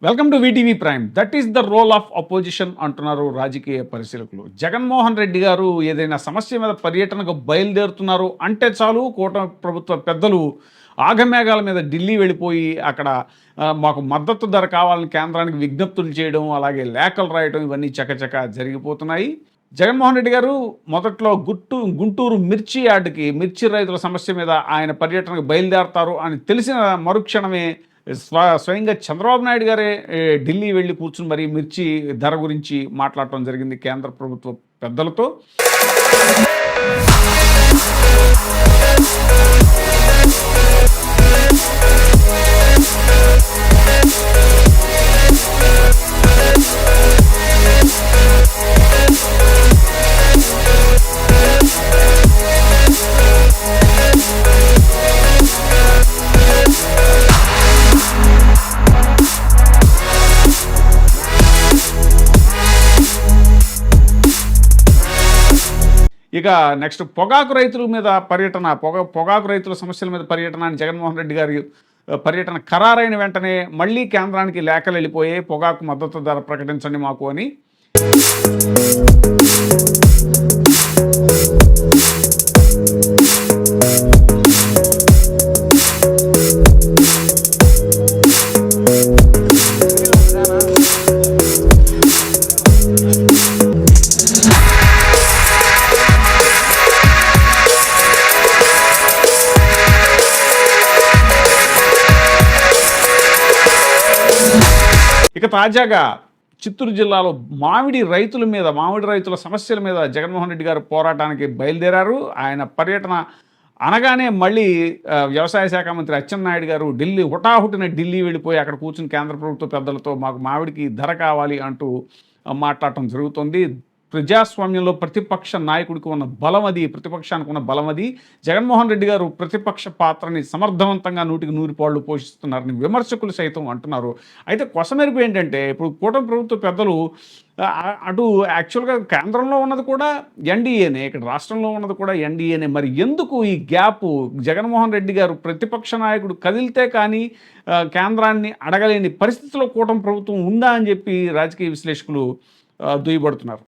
Welcome to VTV Prime. That is the role of opposition అంటున్నారు రాజకీయ పరిశీలకులు. జగన్మోహన్ రెడ్డి గారు ఏదైనా సమస్య మీద పర్యటనకు బయలుదేరుతున్నారు అంటే చాలు కూటమి ప్రభుత్వ పెద్దలు ఆగమేఘాల మీద ఢిల్లీ వెళ్ళిపోయి అక్కడ మాకు మద్దతు ధర కావాలని కేంద్రానికి విజ్ఞప్తులు చేయడం, అలాగే లేఖలు రాయడం ఇవన్నీ చకచక జరిగిపోతున్నాయి. జగన్మోహన్ రెడ్డి గారు మొదట్లో గుంటూరు మిర్చి యార్డుకి మిర్చి రైతుల సమస్య మీద ఆయన పర్యటనకు బయలుదేరతారు అని తెలిసిన మరుక్షణమే స్వయంగా చంద్రబాబు నాయుడు గారే ఢిల్లీ వెళ్ళి కూర్చుని మరి మిర్చి ధర గురించి మాట్లాడటం జరిగింది కేంద్ర ప్రభుత్వ పెద్దలతో. ఇక నెక్స్ట్ పొగాకు రైతుల మీద పర్యటన, పొగాకు రైతుల సమస్యల మీద పర్యటన అని జగన్మోహన్ రెడ్డి గారి పర్యటన ఖరారైన వెంటనే మళ్ళీ కేంద్రానికి లేఖలు వెళ్ళిపోయాయి. పొగాకు మద్దతు ధర ప్రకటించండి మాకు అని. ఇక తాజాగా చిత్తూరు జిల్లాలో మామిడి రైతుల సమస్యల మీద జగన్మోహన్ రెడ్డి గారు పోరాటానికి బయలుదేరారు. ఆయన పర్యటన అనగానే మళ్ళీ వ్యవసాయ శాఖ మంత్రి అచ్చెన్నాయుడు గారు హుటాహుటిన ఢిల్లీ వెళ్ళిపోయి అక్కడ కూర్చుని కేంద్ర ప్రభుత్వ పెద్దలతో మాకు మామిడికి ధర కావాలి అంటూ మాట్లాడటం జరుగుతుంది. ప్రజాస్వామ్యంలో ప్రతిపక్ష నాయకుడికి ఉన్న బలం అది, ప్రతిపక్షానికి ఉన్న బలం అది. జగన్మోహన్ రెడ్డి గారు ప్రతిపక్ష పాత్రని సమర్థవంతంగా 100కి 100 పోషిస్తున్నారని విమర్శకులు సైతం అంటున్నారు. అయితే కొసమెరుపు ఏంటంటే ఇప్పుడు కూటమి ప్రభుత్వ పెద్దలు అటు యాక్చువల్గా కేంద్రంలో ఉన్నది కూడా ఎన్డీఏనే, ఇక్కడ రాష్ట్రంలో ఉన్నది కూడా ఎన్డీఏనే. మరి ఎందుకు ఈ గ్యాపు? జగన్మోహన్ రెడ్డి గారు ప్రతిపక్ష నాయకుడు కదిలితే కానీ కేంద్రాన్ని అడగలేని పరిస్థితిలో కూటమి ప్రభుత్వం ఉందా అని చెప్పి రాజకీయ విశ్లేషకులు దుయ్యబడుతున్నారు.